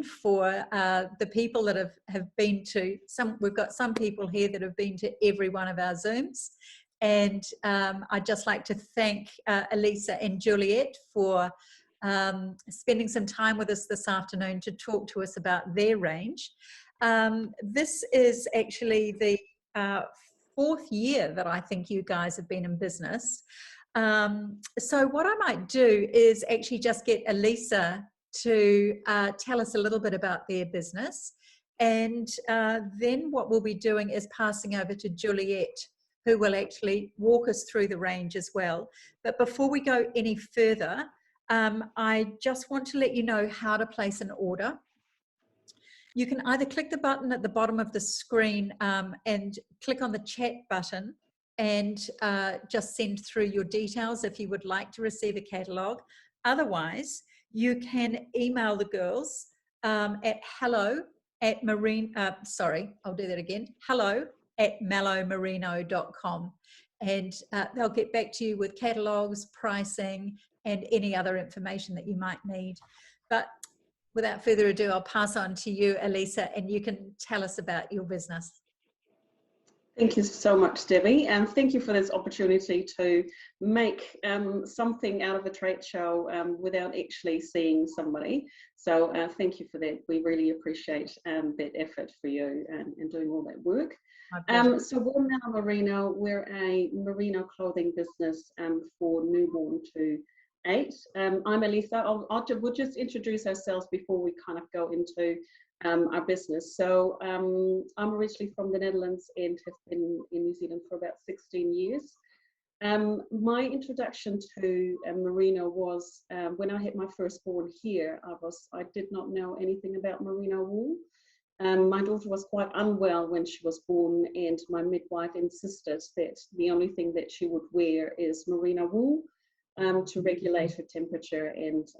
for the people that have been to we've got some people here that have been to every one of our Zooms. And I'd just like to thank Elisa and Juliet for spending some time with us this afternoon to talk to us about their range. This is actually the 4th year that I think you guys have been in business. So what I might do is actually just get Elisa to tell us a little bit about their business. And then what we'll be doing is passing over to Juliet, who will actually walk us through the range as well. But before we go any further, I just want to let you know how to place an order. You can either click the button at the bottom of the screen and click on the chat button and just send through your details if you would like to receive a catalogue. Otherwise, you can email the girls at hello@mellomerino.com, and they'll get back to you with catalogues, pricing, and any other information that you might need. But without further ado, I'll pass on to you, Elisa, and you can tell us about your business. Thank you so much, Debbie, and thank you for this opportunity to make something out of a trade show without actually seeing somebody. So thank you for that. We really appreciate that effort for you and doing all that work. So we're Mello Merino. We're a merino clothing business for newborn to 8. I'm Elisa. We'll just introduce ourselves before we kind of go into our business. So I'm originally from the Netherlands and have been in New Zealand for about 16 years. My introduction to merino was when I had my firstborn here. I did not know anything about merino wool. My daughter was quite unwell when she was born, and my midwife insisted that the only thing that she would wear is merino wool to regulate her temperature, and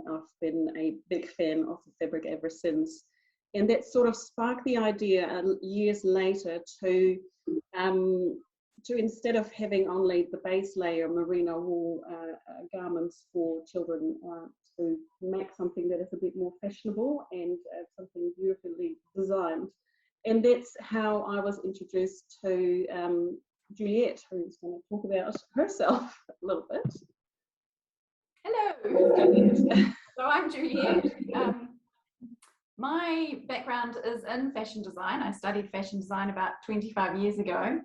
I've been a big fan of the fabric ever since. And that sort of sparked the idea years later to instead of having only the base layer merino wool garments for children, to make something that is a bit more fashionable and something beautifully designed. And that's how I was introduced to Juliet, who's going to talk about herself a little bit. Hello, so I'm Juliet. My background is in fashion design. I studied fashion design about 25 years ago.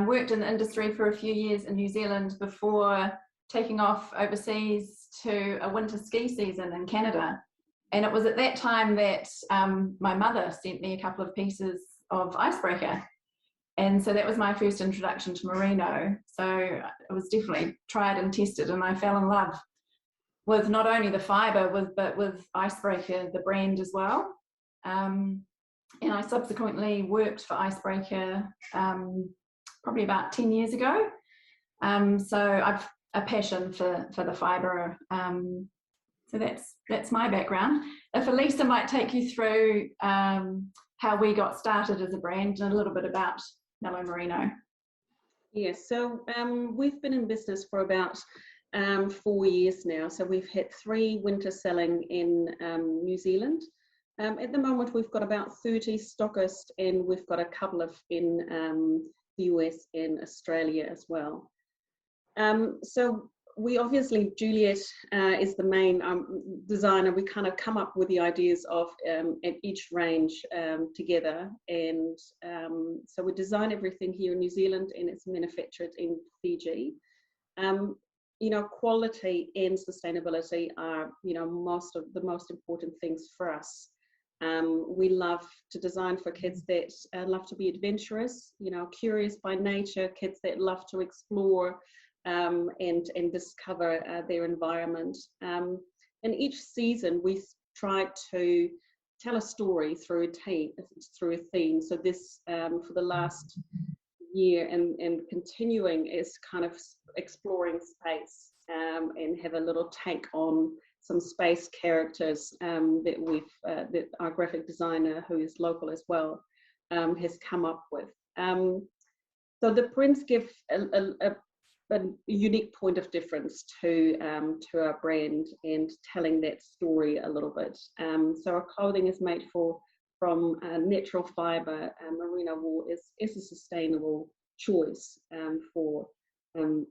Worked in the industry for a few years in New Zealand before taking off overseas to a winter ski season in Canada. And it was at that time that my mother sent me a couple of pieces of icebreaker. And so that was my first introduction to merino. So it was definitely tried and tested, and I fell in love with not only the fibre, but with Icebreaker, the brand as well. And I subsequently worked for Icebreaker probably about 10 years ago. So I've a passion for the fibre. So that's my background. If Elisa might take you through how we got started as a brand and a little bit about Mello Merino. Yes, so we've been in business for about 4 years now. So we've had 3 winter selling in New Zealand. At the moment, we've got about 30 stockists, and we've got a couple of in the US and Australia as well. So we obviously, Juliet is the main designer. We kind of come up with the ideas of at each range together, and so we design everything here in New Zealand, and it's manufactured in Fiji. You know, quality and sustainability are, you know, the most important things for us. We love to design for kids that love to be adventurous, you know, curious by nature, kids that love to explore and discover their environment. And each season we try to tell a story through a theme. So this for the last year and continuing is kind of exploring space and have a little take on some space characters that our graphic designer, who is local as well, has come up with. So the prints give a unique point of difference to our brand and telling that story a little bit. So our clothing is made from natural fibre. Merino wool is a sustainable choice for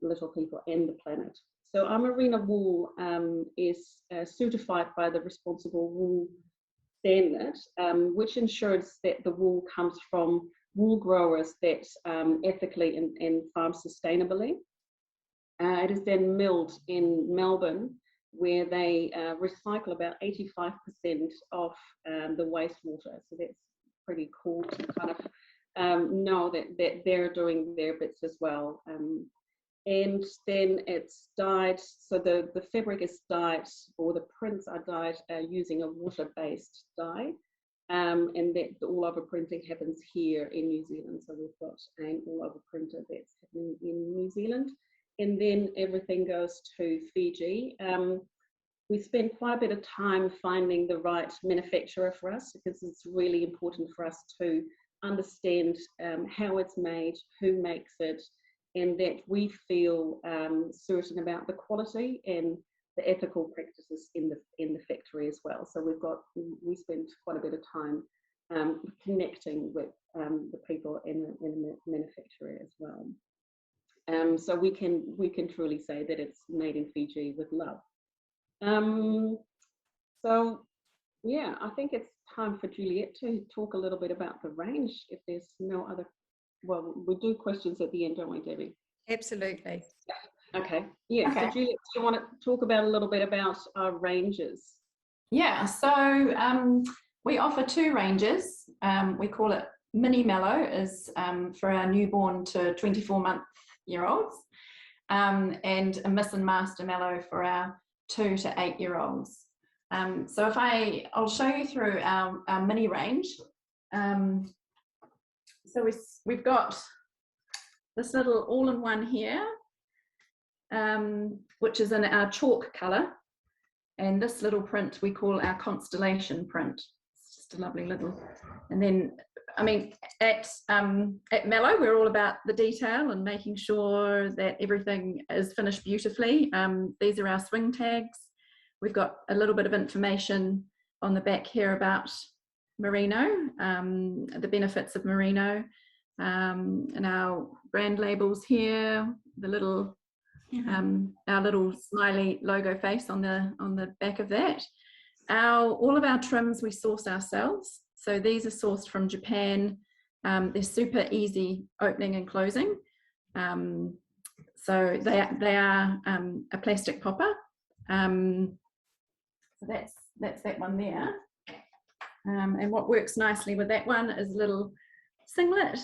little people and the planet. So our merino wool is certified by the Responsible Wool Standard, which ensures that the wool comes from wool growers that ethically and farm sustainably. It is then milled in Melbourne, where they recycle about 85% of the wastewater. So that's pretty cool to kind of know that they're doing their bits as well. And then it's dyed, so the fabric is dyed, or the prints are dyed using a water-based dye. And that the all-over printing happens here in New Zealand. So we've got an all-over printer that's happening in New Zealand. And then everything goes to Fiji. We spend quite a bit of time finding the right manufacturer for us, because it's really important for us to understand how it's made, who makes it, and that we feel certain about the quality and the ethical practices in the factory as well. So we spend quite a bit of time connecting with the people in the manufacturer as well. So we can truly say that it's made in Fiji with love. So yeah, I think it's time for Juliet to talk a little bit about the range, if there's no other. Well, we do questions at the end, don't we, Debbie? Absolutely. Okay. Yeah. Okay. So Juliet, do you want to talk about a little bit about our ranges? Yeah, so we offer two ranges. We call it Mini Mello, is for our newborn to 24-month-year-olds, and a Miss and Master Mello for our 2 to 8-year-olds. So I'll show you through our mini range. So we've got this little all-in-one here, which is in our chalk colour, and this little print we call our constellation print. It's just a lovely little. And then, I mean, at Mello, we're all about the detail and making sure that everything is finished beautifully. These are our swing tags. We've got a little bit of information on the back here about merino, the benefits of merino, and our brand labels here, the little our little smiley logo face on the back of that. All of our trims we source ourselves, so these are sourced from Japan. They're super easy opening and closing, so they are a plastic popper. So that's that one there. And what works nicely with that one is a little singlet.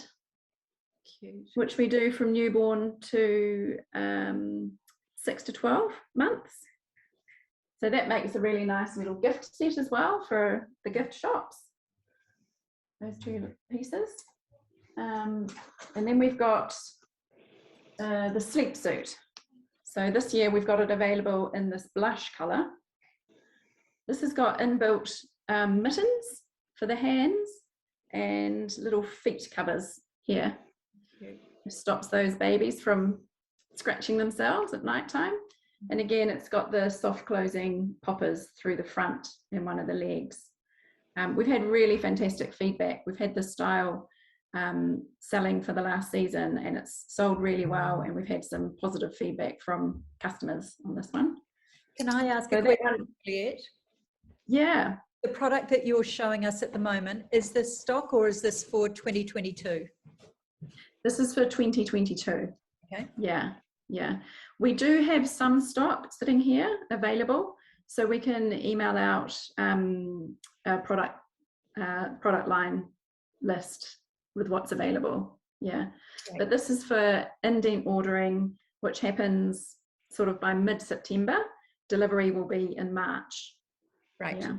Cute. Which we do from newborn to 6 to 12 months. So that makes a really nice little gift set as well for the gift shops. Those two pieces. And then we've got the sleep suit. So this year we've got it available in this blush colour. This has got inbuilt mittens for the hands and little feet covers here. It stops those babies from scratching themselves at night time. And again, it's got the soft closing poppers through the front and one of the legs. We've had really fantastic feedback. We've had this style selling for the last season, and it's sold really well, and we've had some positive feedback from customers on this one. Can I ask a question, Juliet? Yeah. The product that you're showing us at the moment, is this stock or is this for 2022? This is for 2022. Okay. Yeah, yeah. We do have some stock sitting here available, so we can email out a product line list with what's available. Yeah. Okay. But this is for indent ordering, which happens sort of by mid-September. Delivery will be in March. Right. Yeah.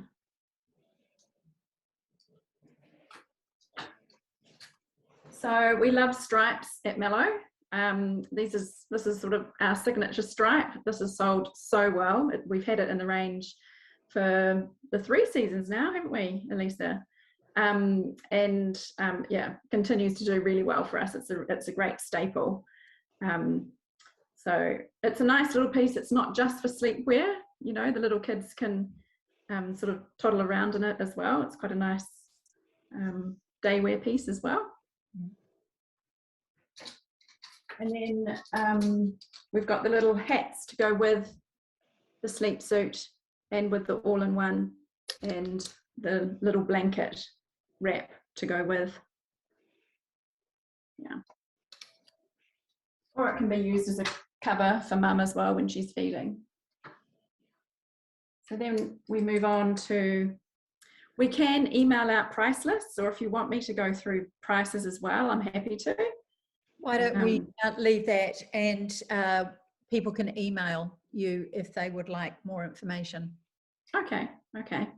So we love stripes at Mello. This is sort of our signature stripe. This is sold so well. We've had it in the range for the 3 seasons now, haven't we, Elisa? Yeah, continues to do really well for us. It's a great staple. So it's a nice little piece. It's not just for sleepwear, you know, the little kids can sort of toddle around in it as well. It's quite a nice day wear piece as well. And then we've got the little hats to go with the sleep suit and with the all-in-one, and the little blanket wrap to go with. Yeah. Or it can be used as a cover for mum as well when she's feeding. So then we move on to, we can email out price lists, or if you want me to go through prices as well, I'm happy to. Why don't we leave that, and people can email you if they would like more information. Okay, okay.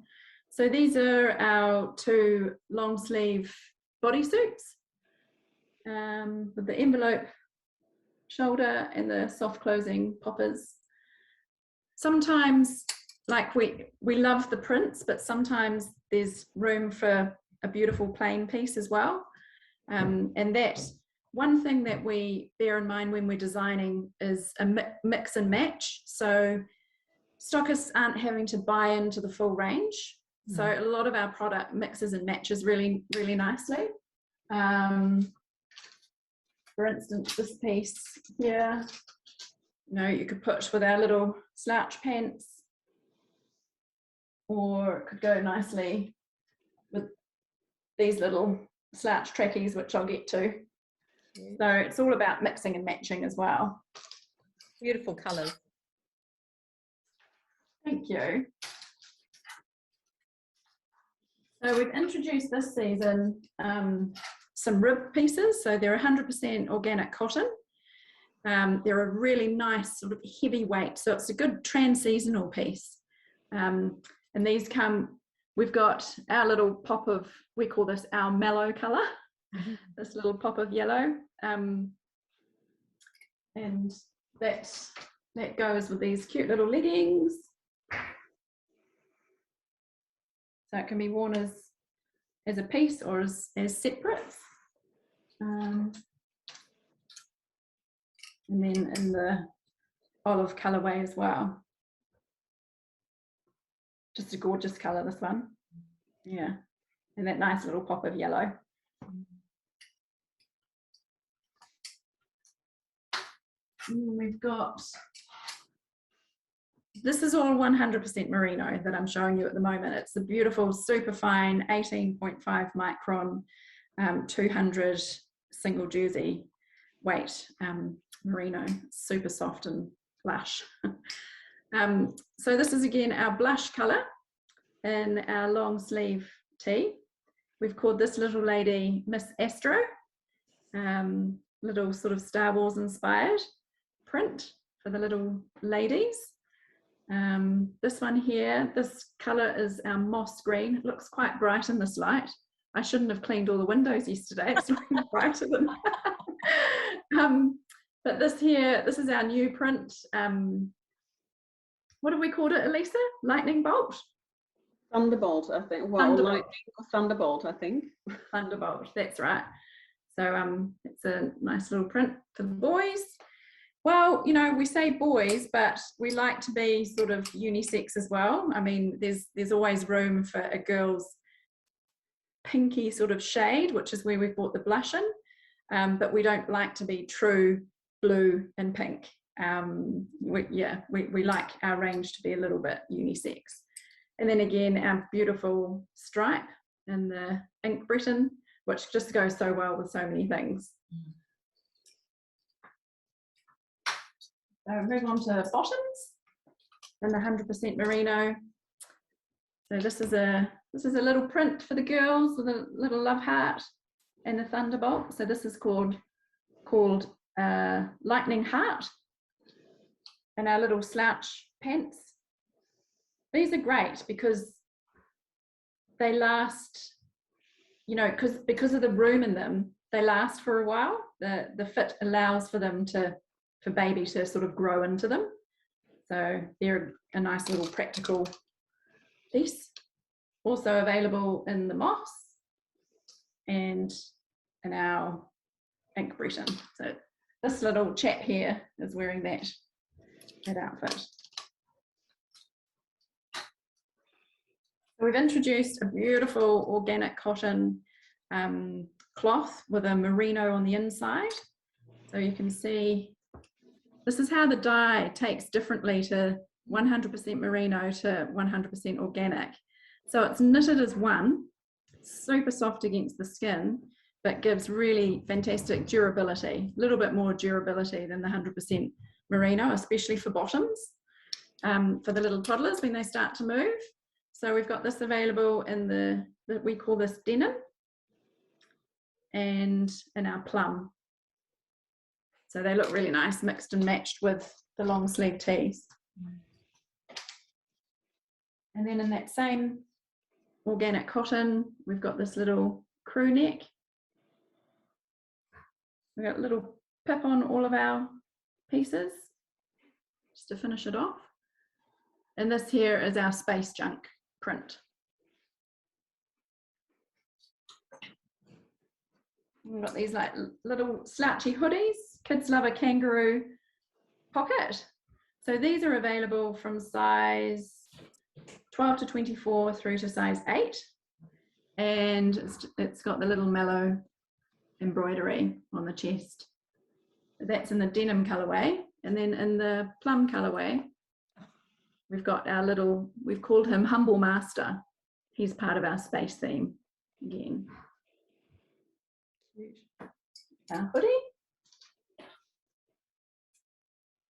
So these are our 2 long sleeve bodysuits with the envelope shoulder and the soft closing poppers. Sometimes, like we love the prints, but sometimes there's room for a beautiful plain piece as well. And that one thing that we bear in mind when we're designing is a mix and match. So stockists aren't having to buy into the full range. So a lot of our product mixes and matches really, really nicely. For instance, this piece here, you know, you could put with our little slouch pants, or it could go nicely with these little slouch trackies, which I'll get to. So it's all about mixing and matching as well. Beautiful colours. Thank you. So we've introduced this season some rib pieces. So they're 100% organic cotton. They're a really nice sort of heavy weight. So it's a good trans-seasonal piece. And these come, we've got our little pop of, we call this our mellow colour, this little pop of yellow. And that goes with these cute little leggings. So it can be worn as a piece or as separate. And then in the olive colourway as well. Just a gorgeous colour, this one. Yeah. And that nice little pop of yellow. And we've got, this is all 100% merino that I'm showing you at the moment. It's the beautiful, super fine 18.5 micron, 200 single jersey weight merino. It's super soft and lush. So this is again our blush colour in our long sleeve tee. We've called this little lady Miss Astro, little sort of Star Wars inspired print for the little ladies. This one here, this colour is our moss green. It looks quite bright in this light. I shouldn't have cleaned all the windows yesterday. It's looking brighter than but this here, this is our new print. What have we called it, Elisa? Lightning bolt? Thunderbolt, I think. Well, lightning or thunderbolt, I think. Thunderbolt, that's right. So it's a nice little print for the boys. Well, you know, we say boys, but we like to be sort of unisex as well. I mean, there's always room for a girl's pinky sort of shade, which is where we've brought the blush in. But we don't like to be true blue and pink. We like our range to be a little bit unisex. And then again, our beautiful stripe in the ink Breton, which just goes so well with so many things. So move on to bottoms and the 100% merino. So this is a little print for the girls with a little love heart and the thunderbolt. So this is called lightning heart. And our little slouch pants. These are great because they last, you know, because of the room in them, they last for a while. The fit allows for them for baby to sort of grow into them. So they're a nice little practical piece. Also available in the moss and in our ink Breton. So this little chap here is wearing that outfit. We've introduced a beautiful organic cotton cloth with a merino on the inside. So you can see, this is how the dye takes differently to 100% merino to 100% organic. So it's knitted as one, super soft against the skin, but gives really fantastic durability, a little bit more durability than the 100% merino, especially for bottoms, for the little toddlers when they start to move. So we've got this available in we call this denim, and in our plum. So they look really nice, mixed and matched with the long sleeve tees. And then in that same organic cotton, we've got this little crew neck. We've got a little pip on all of our pieces, just to finish it off. And this here is our space junk print. We've got these like little slouchy hoodies. Kids love a kangaroo pocket. So these are available from size 12 to 24 through to size 8. And it's got the little Mello embroidery on the chest. That's in the denim colorway. And then in the plum colorway, we've got our little, we've called him Humble Master. He's part of our space theme again. Our hoodie.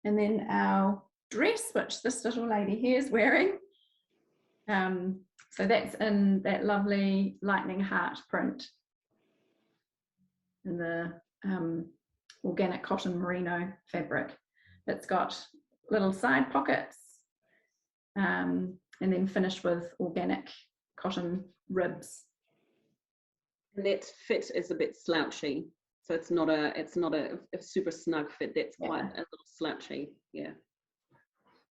And then our dress, which this little lady here is wearing. So that's in that lovely lightning heart print in the organic cotton merino fabric. It's got little side pockets and then finished with organic cotton ribs. And that fit is a bit slouchy, so it's not a super snug fit. That's quite a little slouchy. Yeah.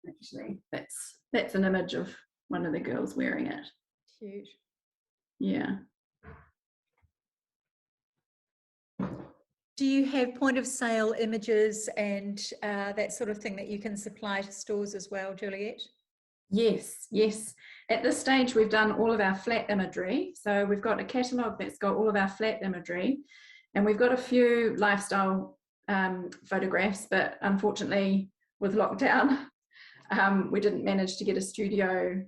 Actually, that's an image of one of the girls wearing it. Cute. Yeah. Do you have point of sale images and that sort of thing that you can supply to stores as well, Juliet? Yes, yes. At this stage, we've done all of our flat imagery. So we've got a catalogue that's got all of our flat imagery, and we've got a few lifestyle photographs, but unfortunately with lockdown, we didn't manage to get a studio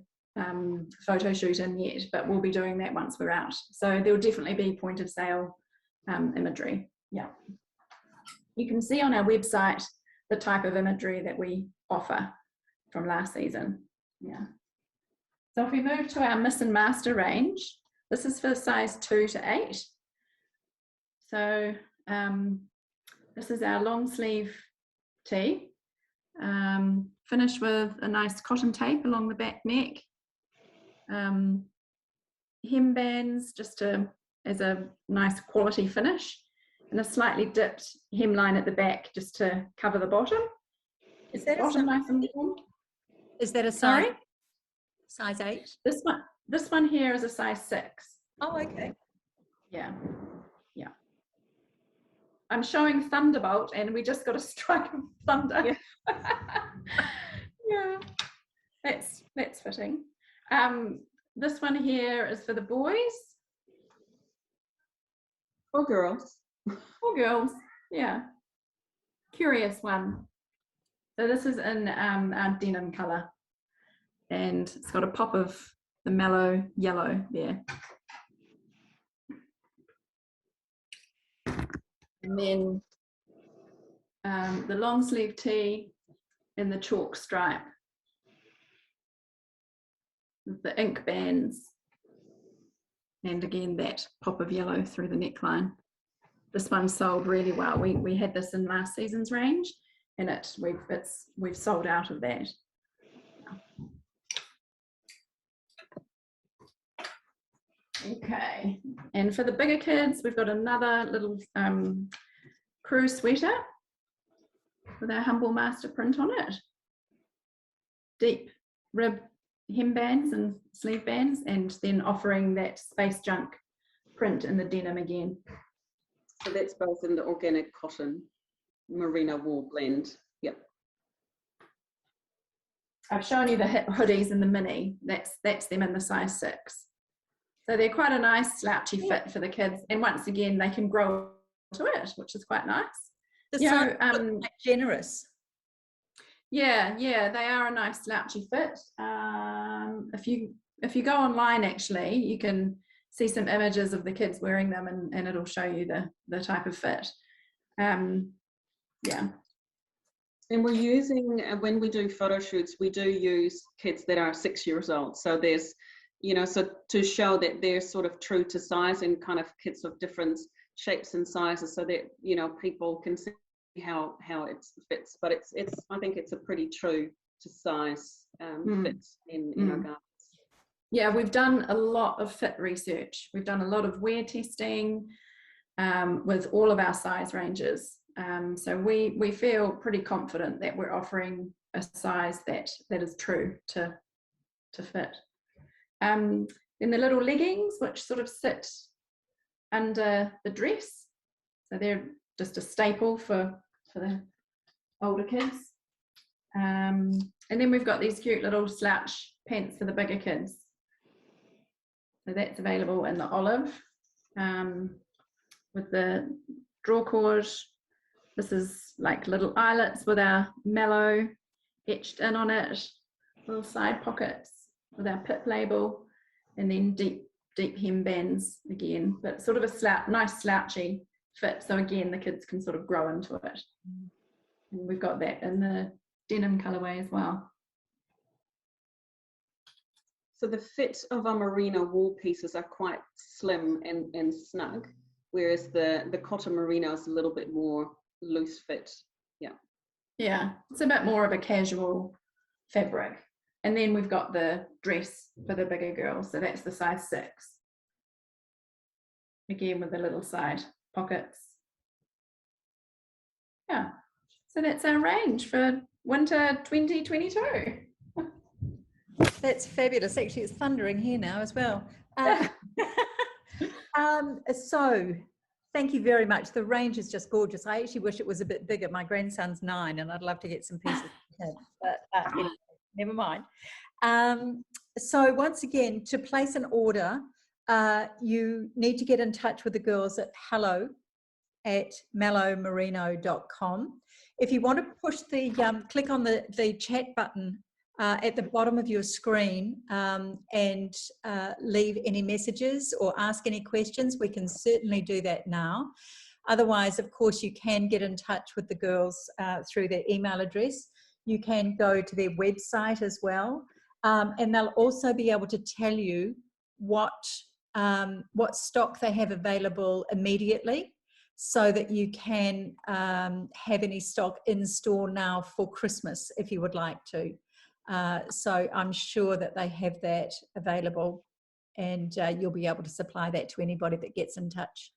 photo shoot in yet, but we'll be doing that once we're out. So there will definitely be point of sale imagery. Yeah. You can see on our website the type of imagery that we offer from last season. Yeah. So if we move to our Miss and Master range, this is for size 2 to 8. So this is our long sleeve tee, finished with a nice cotton tape along the back neck, hem bands just as a nice quality finish, and a slightly dipped hemline at the back just to cover the bottom. Is that bottom nice and warm? Is that a size? Sorry? Size 8? This one here is a size 6. Oh, okay. Yeah, yeah. I'm showing Thunderbolt, and we just got a strike of thunder. Yeah, that's fitting. This one here is for the boys. Or girls. Or girls, yeah. Curious one. So this is in our denim colour, and it's got a pop of the mellow yellow there. And then the long sleeve tee in the chalk stripe with the ink bands, and again that pop of yellow through the neckline. This one sold really well. We had this in last season's range, and we've sold out of that. Okay, and for the bigger kids, we've got another little crew sweater with our Humble Master print on it. Deep rib hem bands and sleeve bands, and then offering that space junk print in the denim again. So that's both in the organic cotton. merino wool blend. Yep. I've shown you the hoodies in the mini. That's them in the size 6. So they're quite a nice slouchy fit for the kids. And once again, they can grow to it, which is quite nice. The size looks quite generous. Yeah, they are a nice slouchy fit. If you go online, actually, you can see some images of the kids wearing them, and it'll show you the type of fit. Yeah. And we're using, when we do photo shoots, we do use kids that are 6 years old. So there's, so to show that they're sort of true to size, and kind of kids of different shapes and sizes, so that, people can see how it fits. But it's I think it's a pretty true to size fit in our garments. Yeah, we've done a lot of fit research. We've done a lot of wear testing with all of our size ranges. So we feel pretty confident that we're offering a size that is true to fit. Then the little leggings, which sort of sit under the dress. So they're just a staple for the older kids. And then we've got these cute little slouch pants for the bigger kids. So that's available in the olive with the draw cord. This is like little eyelets with our Mello etched in on it, little side pockets with our pip label, and then deep hem bands again, but sort of a nice slouchy fit. So again, the kids can sort of grow into it. And we've got that in the denim colorway as well. So the fit of our merino wool pieces are quite slim and snug, whereas the cotton merino is a little bit more loose fit. Yeah, it's a bit more of a casual fabric. And then we've got the dress for the bigger girls, so that's the size 6, again with the little side pockets. Yeah, so that's our range for winter 2022. That's fabulous. Actually, it's thundering here now as well. So thank you very much. The range is just gorgeous. I actually wish it was a bit bigger. My grandson's 9 and I'd love to get some pieces for him, but anyway, never mind. So once again, to place an order, you need to get in touch with the girls at hello@mellomerino.com. If you want to push the, click on the chat button at the bottom of your screen and leave any messages or ask any questions, we can certainly do that now. Otherwise, of course, you can get in touch with the girls through their email address. You can go to their website as well, and they'll also be able to tell you what stock they have available immediately, so that you can have any stock in store now for Christmas if you would like to. So I'm sure that they have that available, and you'll be able to supply that to anybody that gets in touch.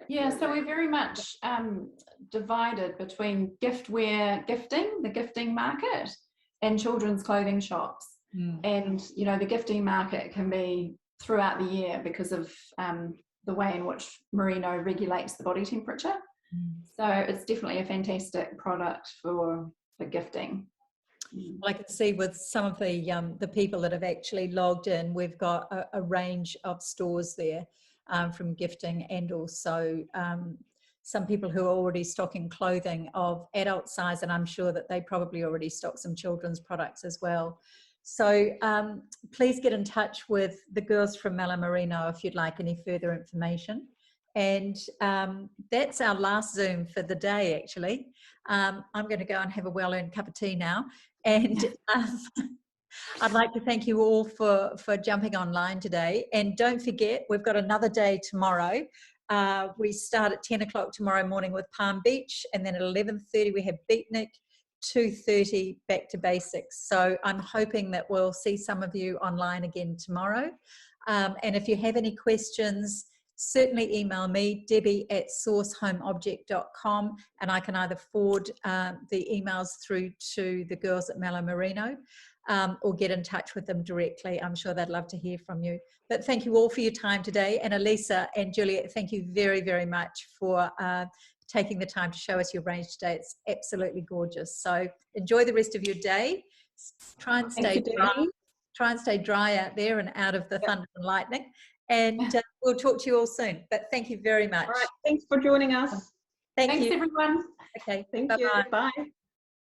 Yeah, so we're very much divided between giftware, the gifting market, and children's clothing shops. And the gifting market can be throughout the year because of the way in which merino regulates the body temperature. So it's definitely a fantastic product for gifting. I can see with some of the people that have actually logged in, we've got a range of stores there from gifting, and also some people who are already stocking clothing of adult size, and I'm sure that they probably already stock some children's products as well. So please get in touch with the girls from Mello Merino if you'd like any further information. And that's our last Zoom for the day, actually. I'm going to go and have a well-earned cup of tea now. And I'd like to thank you all for jumping online today. And don't forget, we've got another day tomorrow. We start at 10 o'clock tomorrow morning with Palm Beach, and then at 11:30 we have Beatnik, 2:30 back to basics. So I'm hoping that we'll see some of you online again tomorrow. And if you have any questions, certainly email me, debbie@sourcehomeobject.com, and I can either forward the emails through to the girls at Mello Merino or get in touch with them directly. I'm sure they'd love to hear from you. But thank you all for your time today. And Elisa and Juliet, thank you very, very much for taking the time to show us your range today. It's absolutely gorgeous. So enjoy the rest of your day. Try and stay dry. Try and stay dry out there and out of the thunder and lightning. And we'll talk to you all soon. But thank you very much. All right. Thanks for joining us. Thanks everyone. Okay. Thank Bye-bye. you. Bye.